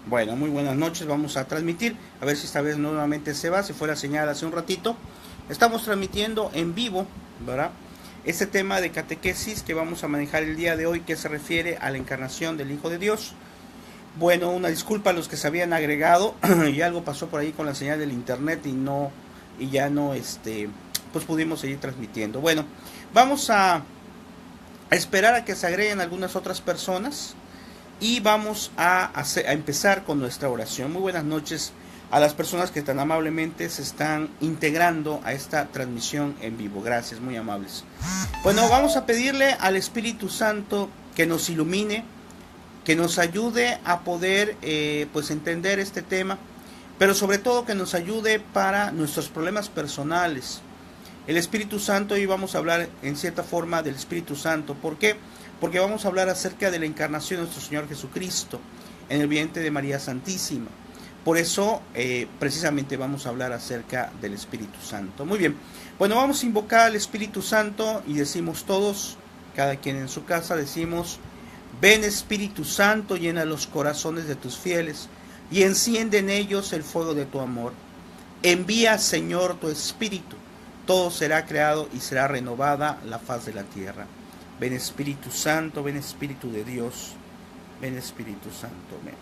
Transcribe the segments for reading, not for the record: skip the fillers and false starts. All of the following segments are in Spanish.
Bueno, muy buenas noches, vamos a transmitir, a ver si esta vez nuevamente se va, se fue la señal hace un ratito. Estamos transmitiendo en vivo, ¿verdad? Este tema de catequesis que vamos a manejar el día de hoy, que se refiere a la encarnación del Hijo de Dios. Bueno, una disculpa a los que se habían agregado, y algo pasó por ahí con la señal del internet y ya no, pues pudimos seguir transmitiendo. Bueno, vamos a esperar a que se agreguen algunas otras personas. Y vamos a empezar con nuestra oración. Muy buenas noches a las personas que tan amablemente se están integrando a esta transmisión en vivo. Gracias, muy amables. Bueno, vamos a pedirle al Espíritu Santo que nos ilumine, que nos ayude a poder pues entender este tema, pero sobre todo que nos ayude para nuestros problemas personales. El Espíritu Santo, hoy vamos a hablar en cierta forma del Espíritu Santo. ¿Por qué? Porque vamos a hablar acerca de la encarnación de nuestro Señor Jesucristo en el vientre de María Santísima. Por eso, precisamente vamos a hablar acerca del Espíritu Santo. Muy bien, bueno, vamos a invocar al Espíritu Santo y decimos todos, cada quien en su casa, decimos: ven Espíritu Santo, llena los corazones de tus fieles y enciende en ellos el fuego de tu amor. Envía, Señor, tu Espíritu, todo será creado y será renovada la faz de la tierra. Ven Espíritu Santo, ven Espíritu de Dios, ven Espíritu Santo, ven.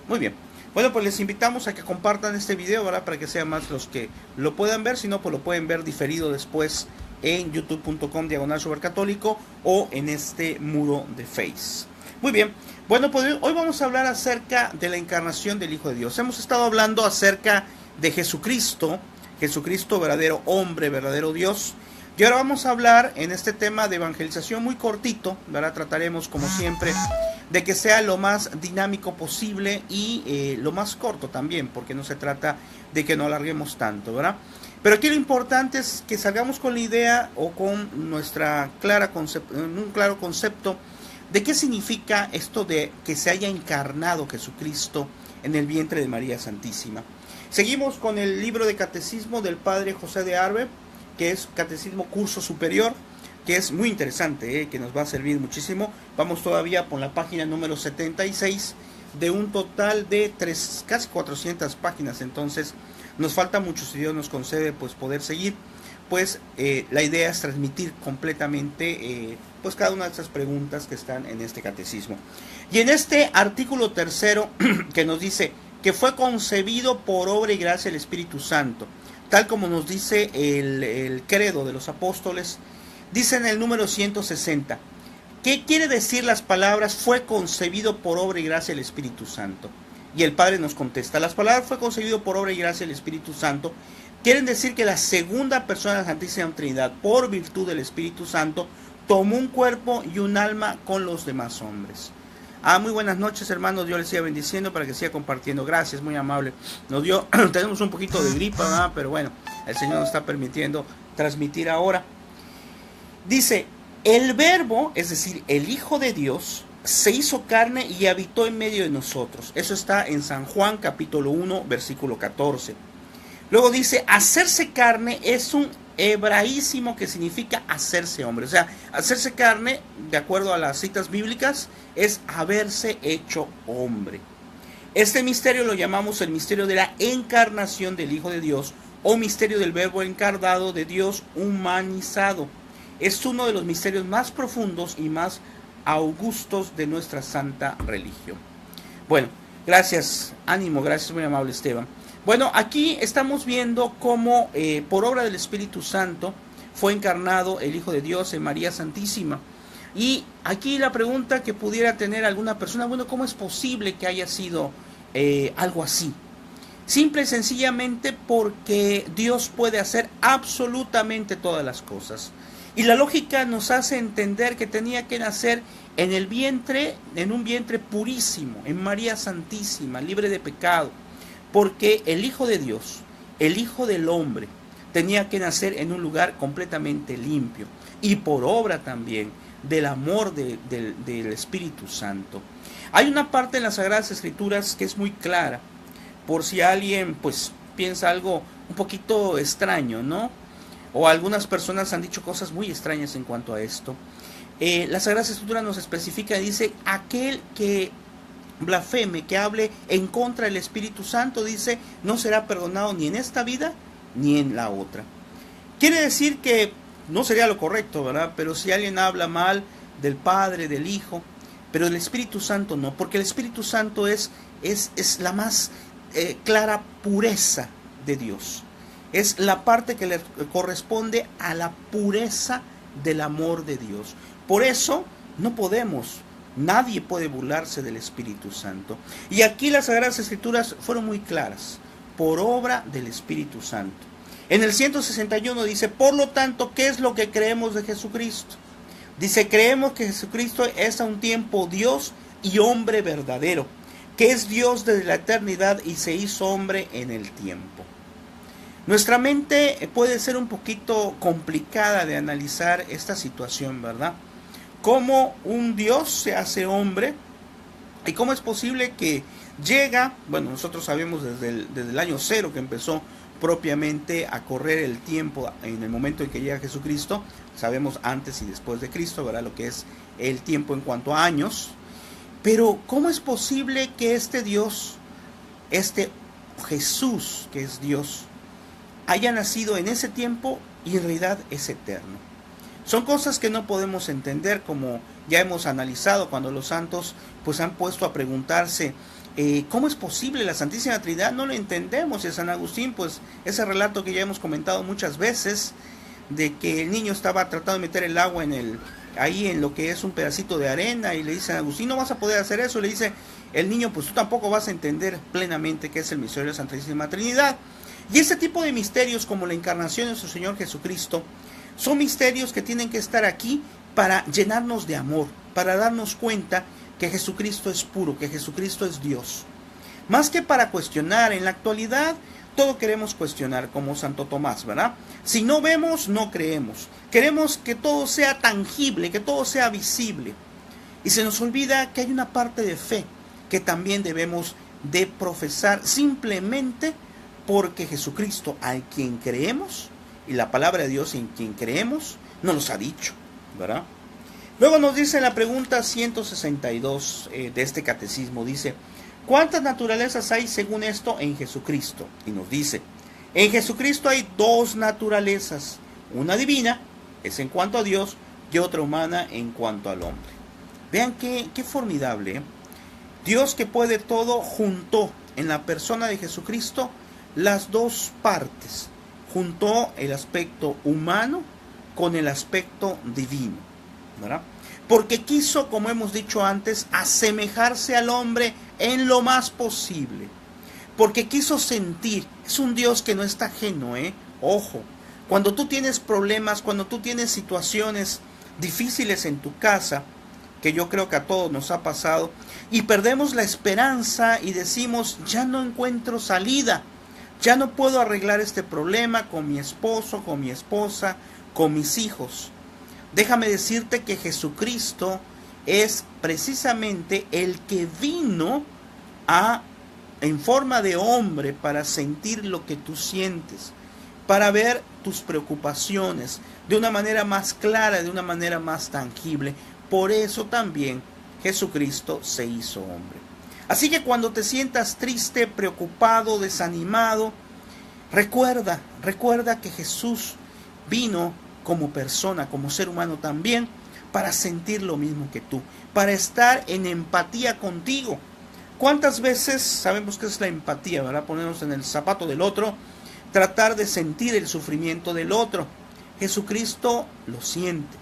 Muy bien, bueno, pues les invitamos a que compartan este video, ¿verdad? Para que sean más los que lo puedan ver, si no, pues lo pueden ver diferido después en youtube.com/supercatólico o en este muro de Face. Muy bien, bueno, pues hoy vamos a hablar acerca de la encarnación del Hijo de Dios. Hemos estado hablando acerca de Jesucristo, Jesucristo verdadero hombre, verdadero Dios. Y ahora vamos a hablar en este tema de evangelización muy cortito, ¿verdad? Trataremos como siempre de que sea lo más dinámico posible y lo más corto también, porque no se trata de que no alarguemos tanto, ¿verdad? Pero aquí lo importante es que salgamos con la idea o con nuestra un claro concepto de qué significa esto de que se haya encarnado Jesucristo en el vientre de María Santísima. Seguimos con el libro de catecismo del padre José de Arbe, que es Catecismo Curso Superior, que es muy interesante, que nos va a servir muchísimo. Vamos todavía por la página número 76 de un total de casi 400 páginas, entonces nos falta mucho, si Dios nos concede pues poder seguir. Pues la idea es transmitir completamente pues cada una de esas preguntas que están en este catecismo. Y en este artículo tercero que nos dice que fue concebido por obra y gracia del Espíritu Santo, tal como nos dice el credo de los apóstoles, dice en el número 160, ¿qué quiere decir las palabras fue concebido por obra y gracia del Espíritu Santo? Y el Padre nos contesta, las palabras fue concebido por obra y gracia del Espíritu Santo quieren decir que la segunda persona de la Santísima Trinidad, por virtud del Espíritu Santo, tomó un cuerpo y un alma con los demás hombres. Muy buenas noches, hermanos, Dios les siga bendiciendo para que siga compartiendo. Gracias, muy amable. Tenemos un poquito de gripa, ¿verdad? Pero bueno, el Señor nos está permitiendo transmitir ahora. Dice, el Verbo, es decir, el Hijo de Dios, se hizo carne y habitó en medio de nosotros. Eso está en San Juan capítulo 1, versículo 14. Luego dice, hacerse carne es un hebraísimo que significa hacerse hombre. O sea, hacerse carne, de acuerdo a las citas bíblicas, es haberse hecho hombre. Este misterio lo llamamos el misterio de la encarnación del Hijo de Dios o misterio del Verbo encarnado de Dios humanizado. Es uno de los misterios más profundos y más augustos de nuestra santa religión. Bueno, gracias, ánimo, gracias, muy amable Esteban. Bueno, aquí estamos viendo cómo por obra del Espíritu Santo fue encarnado el Hijo de Dios en María Santísima. Y aquí la pregunta que pudiera tener alguna persona, bueno, ¿cómo es posible que haya sido algo así? Simple y sencillamente porque Dios puede hacer absolutamente todas las cosas. Y la lógica nos hace entender que tenía que nacer en un vientre purísimo, en María Santísima, libre de pecado. Porque el Hijo de Dios, el Hijo del hombre, tenía que nacer en un lugar completamente limpio y por obra también del amor del Espíritu Santo. Hay una parte en las Sagradas Escrituras que es muy clara, por si alguien pues piensa algo un poquito extraño, ¿no? O algunas personas han dicho cosas muy extrañas en cuanto a esto. La Sagrada Escritura nos especifica, dice, aquel que blasfeme, que hable en contra del Espíritu Santo, dice, no será perdonado ni en esta vida ni en la otra. Quiere decir que no sería lo correcto, ¿verdad? Pero si alguien habla mal del Padre, del Hijo, pero del Espíritu Santo no, porque el Espíritu Santo es la más clara pureza de Dios. Es la parte que le corresponde a la pureza del amor de Dios. Por eso no podemos, nadie puede burlarse del Espíritu Santo. Y aquí las Sagradas Escrituras fueron muy claras, por obra del Espíritu Santo. En el 161 dice, por lo tanto, ¿qué es lo que creemos de Jesucristo? Dice, creemos que Jesucristo es a un tiempo Dios y hombre verdadero, que es Dios desde la eternidad y se hizo hombre en el tiempo. Nuestra mente puede ser un poquito complicada de analizar esta situación, ¿verdad? Cómo un Dios se hace hombre y cómo es posible que llega, bueno, nosotros sabemos desde el año 0 que empezó propiamente a correr el tiempo en el momento en que llega Jesucristo, sabemos antes y después de Cristo, ¿verdad? Lo que es el tiempo en cuanto a años, pero ¿cómo es posible que este Dios, este Jesús que es Dios, haya nacido en ese tiempo y en realidad es eterno? Son cosas que no podemos entender, como ya hemos analizado cuando los santos pues han puesto a preguntarse ¿cómo es posible la Santísima Trinidad? No lo entendemos. Y San Agustín, pues ese relato que ya hemos comentado muchas veces, de que el niño estaba tratando de meter el agua ahí en lo que es un pedacito de arena, y le dice a Agustín, no vas a poder hacer eso. Le dice el niño, pues tú tampoco vas a entender plenamente qué es el misterio de la Santísima Trinidad. Y ese tipo de misterios, como la encarnación de nuestro Señor Jesucristo, son misterios que tienen que estar aquí para llenarnos de amor, para darnos cuenta que Jesucristo es puro, que Jesucristo es Dios. Más que para cuestionar. En la actualidad todo queremos cuestionar, como Santo Tomás, ¿verdad? Si no vemos, no creemos. Queremos que todo sea tangible, que todo sea visible. Y se nos olvida que hay una parte de fe que también debemos de profesar, simplemente porque Jesucristo, al quien creemos, y la palabra de Dios en quien creemos, nos los ha dicho, ¿verdad? Luego nos dice la pregunta 162 de este catecismo, dice, ¿cuántas naturalezas hay según esto en Jesucristo? Y nos dice, en Jesucristo hay dos naturalezas, una divina, es en cuanto a Dios, y otra humana en cuanto al hombre. Vean qué formidable, ¿eh? Dios, que puede todo, juntó en la persona de Jesucristo las dos partes, juntó el aspecto humano con el aspecto divino, ¿verdad? Porque quiso, como hemos dicho antes, asemejarse al hombre en lo más posible. Porque quiso sentir. Es un Dios que no está ajeno, Ojo, cuando tú tienes problemas, cuando tú tienes situaciones difíciles en tu casa, que yo creo que a todos nos ha pasado, y perdemos la esperanza y decimos, ya no encuentro salida, ya no puedo arreglar este problema con mi esposo, con mi esposa, con mis hijos. Déjame decirte que Jesucristo es precisamente el que vino en forma de hombre para sentir lo que tú sientes, para ver tus preocupaciones de una manera más clara, de una manera más tangible. Por eso también Jesucristo se hizo hombre. Así que cuando te sientas triste, preocupado, desanimado, recuerda que Jesús vino como persona, como ser humano también, para sentir lo mismo que tú, para estar en empatía contigo. ¿Cuántas veces sabemos que es la empatía, ¿verdad? Ponernos en el zapato del otro, tratar de sentir el sufrimiento del otro. Jesucristo lo siente.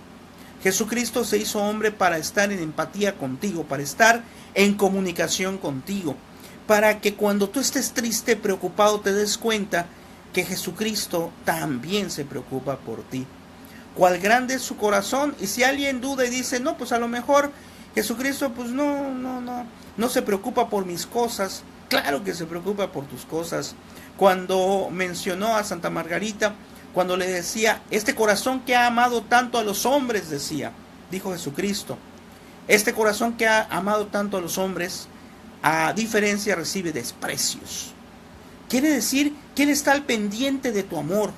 Jesucristo se hizo hombre para estar en empatía contigo, para estar en comunicación contigo, para que cuando tú estés triste, preocupado, te des cuenta que Jesucristo también se preocupa por ti. Cuál grande es su corazón. Y si alguien duda y dice, no, pues a lo mejor Jesucristo pues no se preocupa por mis cosas. Claro que se preocupa por tus cosas. Cuando mencionó a Santa Margarita, cuando le decía, este corazón que ha amado tanto a los hombres, dijo Jesucristo, este corazón que ha amado tanto a los hombres, a diferencia recibe desprecios. Quiere decir que Él está al pendiente de tu amor.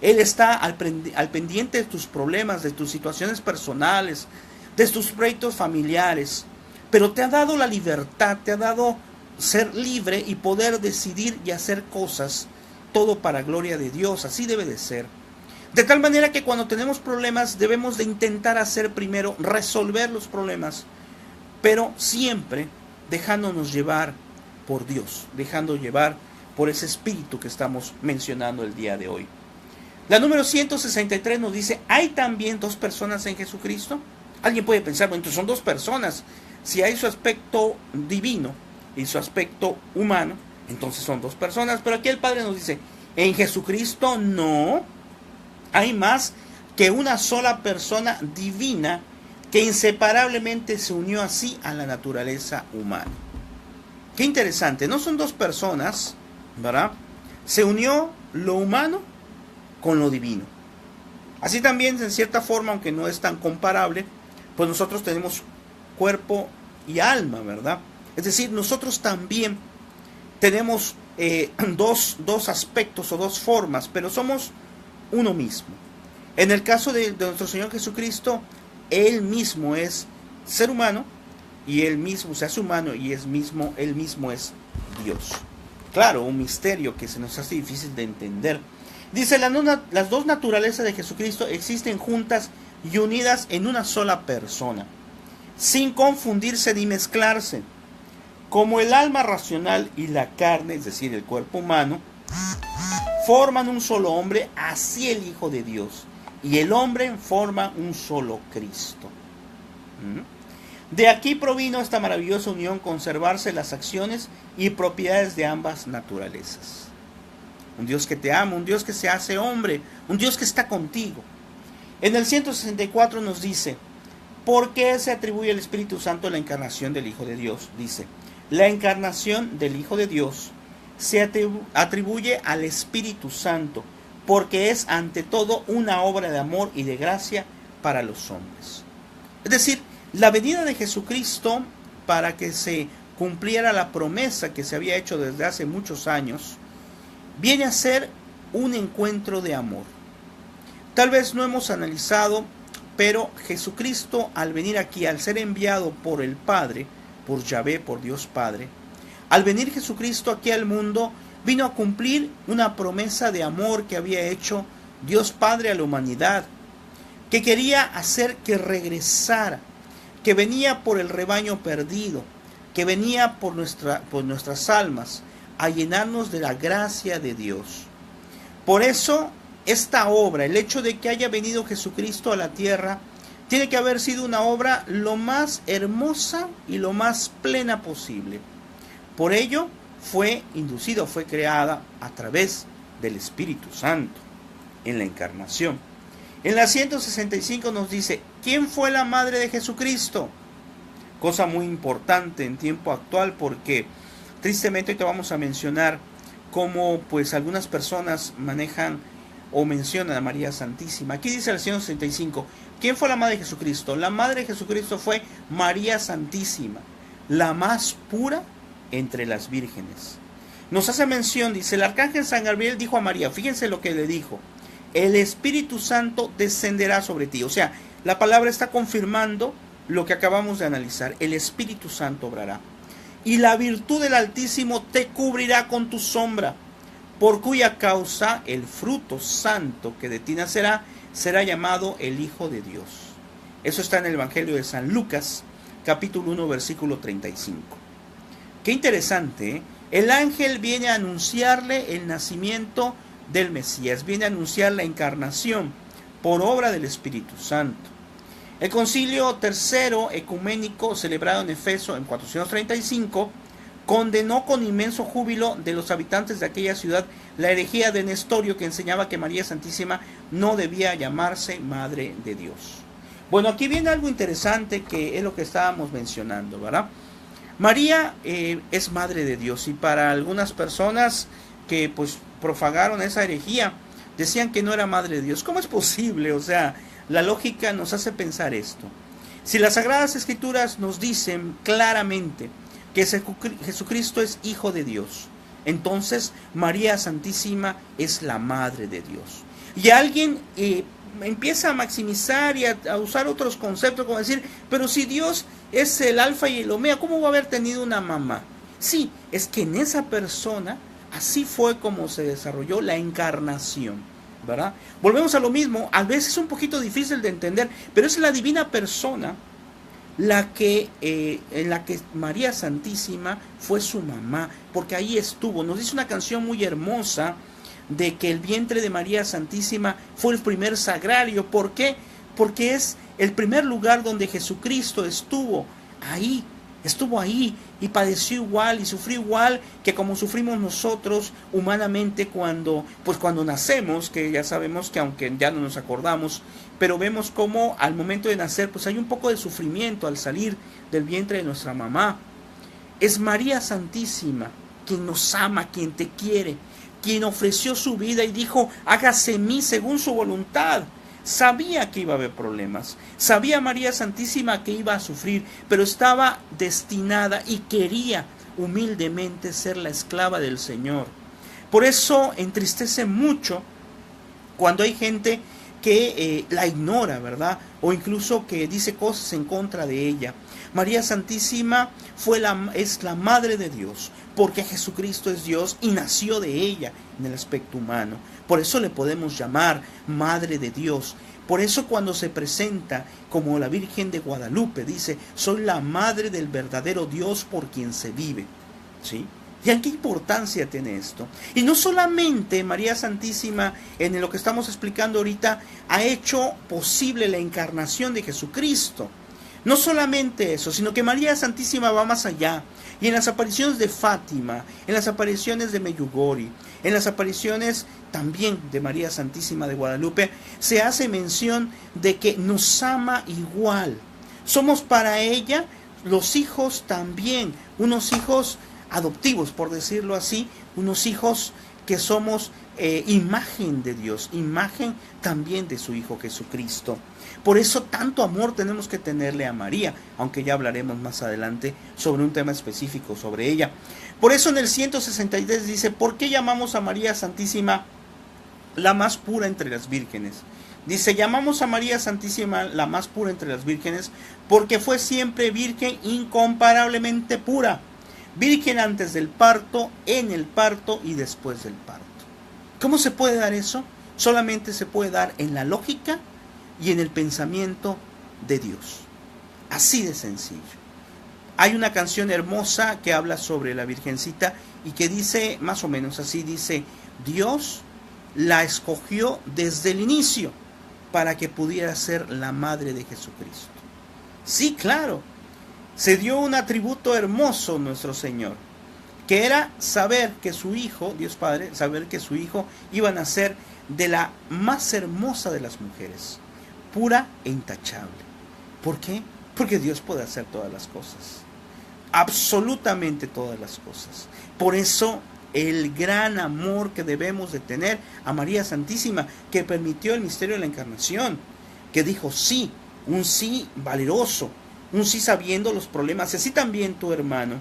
Él está al pendiente de tus problemas, de tus situaciones personales, de tus proyectos familiares. pero te ha dado la libertad, te ha dado ser libre y poder decidir y hacer cosas, todo para gloria de Dios. Así debe de ser. De tal manera que cuando tenemos problemas debemos de intentar hacer primero resolver los problemas, pero siempre dejándonos llevar por Dios, dejando llevar por ese espíritu que estamos mencionando el día de hoy. La número 163 nos dice, ¿hay también dos personas en Jesucristo? Alguien puede pensar, bueno, entonces son dos personas. Si hay su aspecto divino y su aspecto humano, entonces son dos personas. Pero aquí el Padre nos dice, en Jesucristo no. Hay más que una sola persona divina que inseparablemente se unió así a la naturaleza humana. Qué interesante, no son dos personas, ¿verdad? Se unió lo humano con lo divino. Así también, en cierta forma, aunque no es tan comparable, pues nosotros tenemos cuerpo y alma, ¿verdad? Es decir, nosotros también tenemos dos aspectos o dos formas, pero somos uno mismo. En el caso de nuestro Señor Jesucristo, Él mismo es ser humano y Él mismo se hace humano y Él mismo es Dios. Claro, un misterio que se nos hace difícil de entender. Dice, las dos naturalezas de Jesucristo existen juntas y unidas en una sola persona, sin confundirse ni mezclarse. Como el alma racional y la carne, es decir, el cuerpo humano, forman un solo hombre, así el Hijo de Dios y el hombre forma un solo Cristo. De aquí provino esta maravillosa unión, conservarse las acciones y propiedades de ambas naturalezas. Un Dios que te ama, un Dios que se hace hombre, un Dios que está contigo. En el 164 nos dice, ¿por qué se atribuye al Espíritu Santo la encarnación del Hijo de Dios? Dice, la encarnación del Hijo de Dios se atribuye al Espíritu Santo, porque es ante todo una obra de amor y de gracia para los hombres. Es decir, la venida de Jesucristo para que se cumpliera la promesa que se había hecho desde hace muchos años, viene a ser un encuentro de amor. Tal vez no hemos analizado, pero Jesucristo al venir aquí, al ser enviado por el Padre, por Yahvé, por Dios Padre, al venir Jesucristo aquí al mundo, vino a cumplir una promesa de amor que había hecho Dios Padre a la humanidad, que quería hacer que regresara, que venía por el rebaño perdido, que venía por nuestras almas, a llenarnos de la gracia de Dios. Por eso, esta obra, el hecho de que haya venido Jesucristo a la tierra, tiene que haber sido una obra lo más hermosa y lo más plena posible. Por ello, fue inducida, fue creada a través del Espíritu Santo, en la encarnación. En la 165 nos dice, ¿quién fue la madre de Jesucristo? Cosa muy importante en tiempo actual, porque tristemente te vamos a mencionar cómo pues algunas personas manejan o mencionan a María Santísima. Aquí dice el 165, ¿quién fue la madre de Jesucristo? La madre de Jesucristo fue María Santísima, la más pura entre las vírgenes. Nos hace mención, dice, el arcángel San Gabriel dijo a María, fíjense lo que le dijo, el Espíritu Santo descenderá sobre ti. O sea, la palabra está confirmando lo que acabamos de analizar, el Espíritu Santo obrará. Y la virtud del Altísimo te cubrirá con tu sombra, por cuya causa el fruto santo que de ti nacerá será llamado el Hijo de Dios. Eso está en el Evangelio de San Lucas, capítulo 1, versículo 35. Qué interesante, ¿eh? El ángel viene a anunciarle el nacimiento del Mesías, viene a anunciar la encarnación por obra del Espíritu Santo. El concilio tercero ecuménico celebrado en Efeso en 435 condenó con inmenso júbilo de los habitantes de aquella ciudad la herejía de Nestorio, que enseñaba que María Santísima no debía llamarse Madre de Dios. Bueno, aquí viene algo interesante que es lo que estábamos mencionando, ¿verdad? María es Madre de Dios, y para algunas personas que pues propagaron esa herejía, decían que no era Madre de Dios. ¿Cómo es posible? O sea, la lógica nos hace pensar esto. Si las Sagradas Escrituras nos dicen claramente que Jesucristo es Hijo de Dios, entonces María Santísima es la Madre de Dios. Y alguien empieza a maximizar y a usar otros conceptos, como decir, pero si Dios es el alfa y el omega. ¿Cómo va a haber tenido una mamá? Sí, es que en esa persona así fue como se desarrolló la encarnación, ¿verdad? Volvemos a lo mismo, a veces es un poquito difícil de entender, pero es la divina persona en la que María Santísima fue su mamá, porque ahí estuvo. Nos dice una canción muy hermosa de que el vientre de María Santísima fue el primer sagrario. ¿Por qué? Porque es el primer lugar donde Jesucristo estuvo ahí y padeció igual y sufrió igual que como sufrimos nosotros humanamente cuando nacemos, que ya sabemos que aunque ya no nos acordamos, pero vemos como al momento de nacer pues hay un poco de sufrimiento al salir del vientre de nuestra mamá. Es María Santísima quien nos ama, quien te quiere, quien ofreció su vida y dijo, hágase en mí según su voluntad. Sabía que iba a haber problemas, sabía María Santísima que iba a sufrir, pero estaba destinada y quería humildemente ser la esclava del Señor. Por eso entristece mucho cuando hay gente que la ignora, ¿verdad? O incluso que dice cosas en contra de ella. María Santísima es la Madre de Dios, porque Jesucristo es Dios y nació de ella en el aspecto humano. Por eso le podemos llamar Madre de Dios. Por eso cuando se presenta como la Virgen de Guadalupe, dice, soy la Madre del verdadero Dios por quien se vive. ¿Sí? ¿Y qué importancia tiene esto? Y no solamente María Santísima, en lo que estamos explicando ahorita, ha hecho posible la encarnación de Jesucristo. No solamente eso, sino que María Santísima va más allá. Y en las apariciones de Fátima, en las apariciones de Medjugorje, en las apariciones también de María Santísima de Guadalupe, se hace mención de que nos ama igual. Somos para ella los hijos también, unos hijos adoptivos, por decirlo así, unos hijos que somos imagen de Dios, imagen también de su Hijo Jesucristo. Por eso tanto amor tenemos que tenerle a María, aunque ya hablaremos más adelante sobre un tema específico sobre ella. Por eso en el 163 dice, ¿por qué llamamos a María Santísima la más pura entre las vírgenes? Dice, llamamos a María Santísima la más pura entre las vírgenes porque fue siempre virgen incomparablemente pura. Virgen antes del parto, en el parto y después del parto. ¿Cómo se puede dar eso? Solamente se puede dar en la lógica y en el pensamiento de Dios. Así de sencillo. Hay una canción hermosa que habla sobre la Virgencita y que dice, más o menos así, dice, Dios la escogió desde el inicio para que pudiera ser la madre de Jesucristo. Sí, claro. Se dio un atributo hermoso nuestro Señor, que era saber que su Hijo, Dios Padre, saber que su Hijo iba a nacer de la más hermosa de las mujeres, pura e intachable. ¿Por qué? Porque Dios puede hacer todas las cosas, absolutamente todas las cosas. Por eso el gran amor que debemos de tener a María Santísima, que permitió el misterio de la encarnación, que dijo sí, un sí valeroso, un sí sabiendo los problemas. Y así también tu hermano,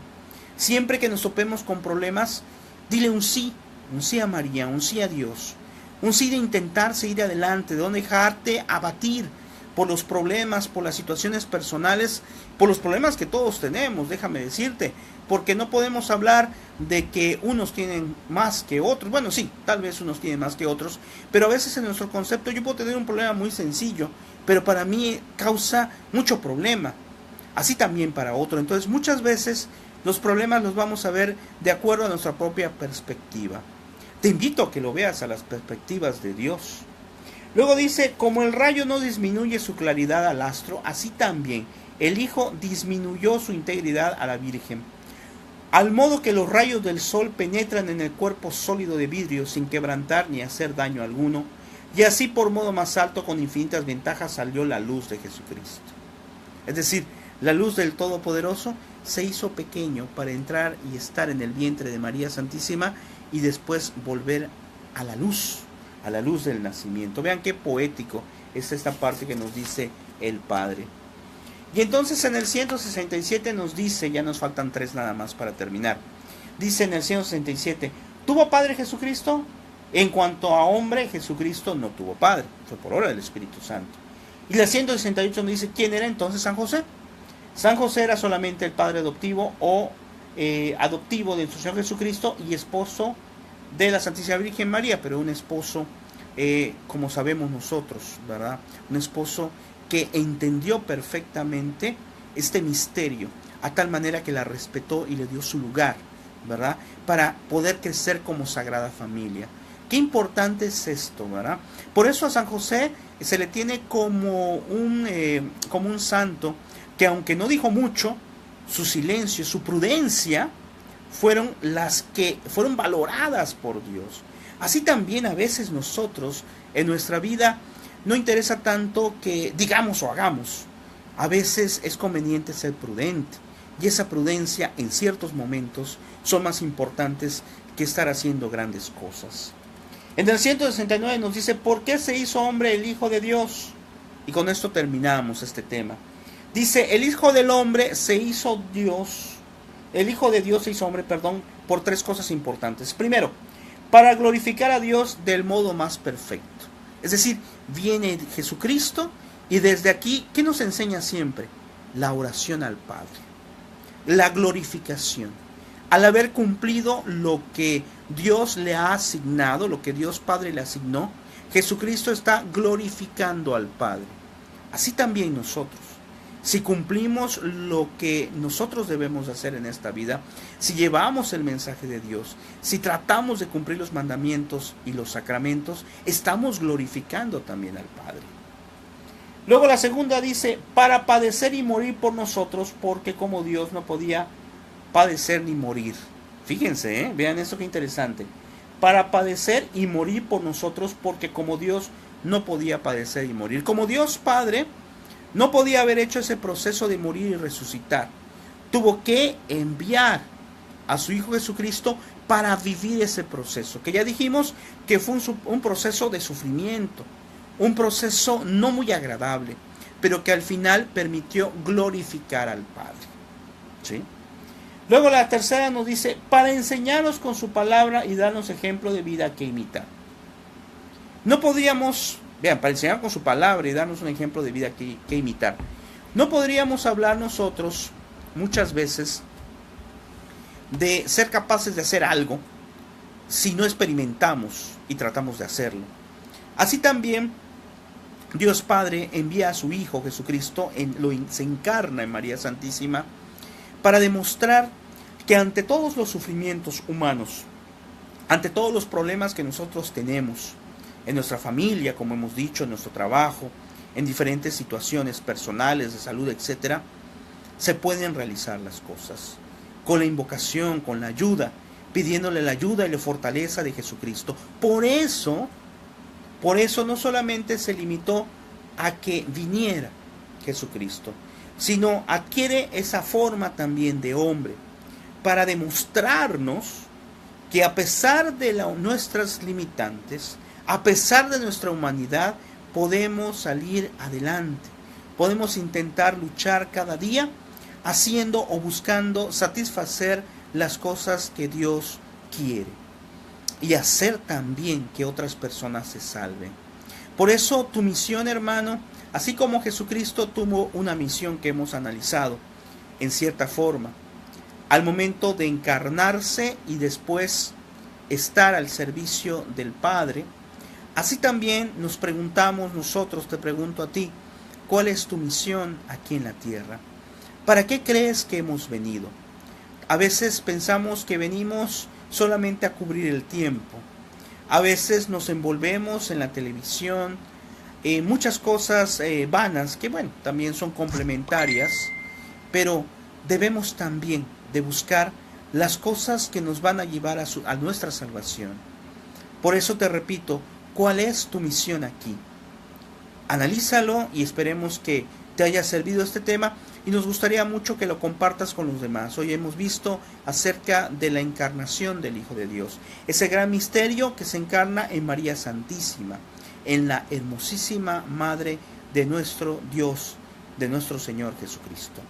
siempre que nos topemos con problemas, dile un sí a María, un sí a Dios, un sí de intentar seguir adelante, de no dejarte abatir por los problemas, por las situaciones personales, por los problemas que todos tenemos, déjame decirte, porque no podemos hablar de que unos tienen más que otros. Bueno, sí, tal vez unos tienen más que otros, pero a veces en nuestro concepto yo puedo tener un problema muy sencillo, pero para mí causa mucho problema. Así también para otro. Entonces muchas veces los problemas los vamos a ver de acuerdo a nuestra propia perspectiva. Te invito a que lo veas a las perspectivas de Dios. Luego dice, como el rayo no disminuye su claridad al astro, así también el Hijo disminuyó su integridad a la Virgen. Al modo que los rayos del sol penetran en el cuerpo sólido de vidrio sin quebrantar ni hacer daño alguno, y así por modo más alto con infinitas ventajas salió la luz de Jesucristo. Es decir, la luz del Todopoderoso se hizo pequeño para entrar y estar en el vientre de María Santísima y después volver a la luz del nacimiento. Vean qué poético es esta parte que nos dice el Padre. Y entonces en el 167 nos dice, ya nos faltan 3 nada más para terminar. Dice en el 167, ¿tuvo padre Jesucristo? En cuanto a hombre, Jesucristo no tuvo padre, fue por obra del Espíritu Santo. Y la 168 nos dice, ¿quién era entonces San José? San José era solamente el padre adoptivo o adoptivo de nuestro Señor Jesucristo y esposo de la Santísima Virgen María, pero un esposo, como sabemos nosotros, ¿verdad? Un esposo que entendió perfectamente este misterio, a tal manera que la respetó y le dio su lugar, ¿verdad? Para poder crecer como sagrada familia. Qué importante es esto, ¿verdad? Por eso a San José se le tiene como un santo que, aunque no dijo mucho, su silencio, su prudencia fueron las que fueron valoradas por Dios. Así también a veces nosotros en nuestra vida no interesa tanto que digamos o hagamos. A veces es conveniente ser prudente, y esa prudencia en ciertos momentos son más importantes que estar haciendo grandes cosas. En el 169 nos dice: ¿por qué se hizo hombre el Hijo de Dios? Y con esto terminamos este tema. Dice: el Hijo del Hombre se hizo Dios, el Hijo de Dios se hizo hombre, por tres cosas importantes. Primero, para glorificar a Dios del modo más perfecto. Es decir, viene Jesucristo y desde aquí, ¿qué nos enseña siempre? La oración al Padre, la glorificación. Al haber cumplido lo que Dios le ha asignado, lo que Dios Padre le asignó, Jesucristo está glorificando al Padre. Así también nosotros. Si cumplimos lo que nosotros debemos hacer en esta vida, si llevamos el mensaje de Dios, si tratamos de cumplir los mandamientos y los sacramentos, estamos glorificando también al Padre. Luego la segunda dice: para padecer y morir por nosotros, porque como Dios no podía padecer ni morir. Fíjense, vean esto que interesante. Para padecer y morir por nosotros, porque como Dios no podía padecer y morir. Como Dios Padre no podía haber hecho ese proceso de morir y resucitar. Tuvo que enviar a su Hijo Jesucristo para vivir ese proceso, que ya dijimos que fue un proceso de sufrimiento, un proceso no muy agradable, pero que al final permitió glorificar al Padre. ¿Sí? Luego la tercera nos dice: para enseñarnos con su palabra y darnos ejemplo de vida que imitar. No podríamos, para enseñar con su palabra y darnos un ejemplo de vida que imitar. No podríamos hablar nosotros muchas veces de ser capaces de hacer algo si no experimentamos y tratamos de hacerlo. Así también Dios Padre envía a su Hijo Jesucristo, se encarna en María Santísima, para demostrar que ante todos los sufrimientos humanos, ante todos los problemas que nosotros tenemos en nuestra familia, como hemos dicho, en nuestro trabajo, en diferentes situaciones personales, de salud, etc., se pueden realizar las cosas con la invocación, con la ayuda, pidiéndole la ayuda y la fortaleza de Jesucristo. Por eso no solamente se limitó a que viniera Jesucristo, sino adquiere esa forma también de hombre, para demostrarnos que a pesar de nuestras limitantes, a pesar de nuestra humanidad, podemos salir adelante, podemos intentar luchar cada día, haciendo o buscando satisfacer las cosas que Dios quiere, y hacer también que otras personas se salven. Por eso tu misión, hermano, así como Jesucristo tuvo una misión que hemos analizado en cierta forma, al momento de encarnarse y después estar al servicio del Padre, así también nos preguntamos nosotros, te pregunto a ti, ¿cuál es tu misión aquí en la tierra? ¿Para qué crees que hemos venido? A veces pensamos que venimos solamente a cubrir el tiempo. A veces nos envolvemos en la televisión, muchas cosas vanas que, también son complementarias, pero debemos también de buscar las cosas que nos van a llevar a nuestra salvación. Por eso te repito, ¿cuál es tu misión aquí? Analízalo y esperemos que te haya servido este tema, y nos gustaría mucho que lo compartas con los demás. Hoy hemos visto acerca de la encarnación del Hijo de Dios, ese gran misterio que se encarna en María Santísima, en la hermosísima Madre de nuestro Dios, de nuestro Señor Jesucristo.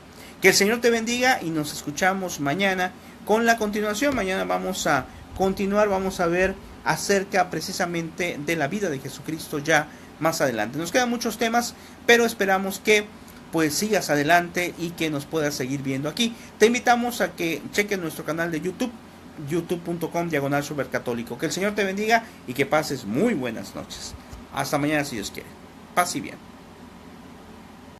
Que el Señor te bendiga y nos escuchamos mañana con la continuación. Mañana vamos a continuar, vamos a ver acerca precisamente de la vida de Jesucristo ya más adelante. Nos quedan muchos temas, pero esperamos que pues sigas adelante y que nos puedas seguir viendo aquí. Te invitamos a que cheques nuestro canal de YouTube, youtube.com/supercatólico. Que el Señor te bendiga y que pases muy buenas noches. Hasta mañana si Dios quiere. Paz y bien.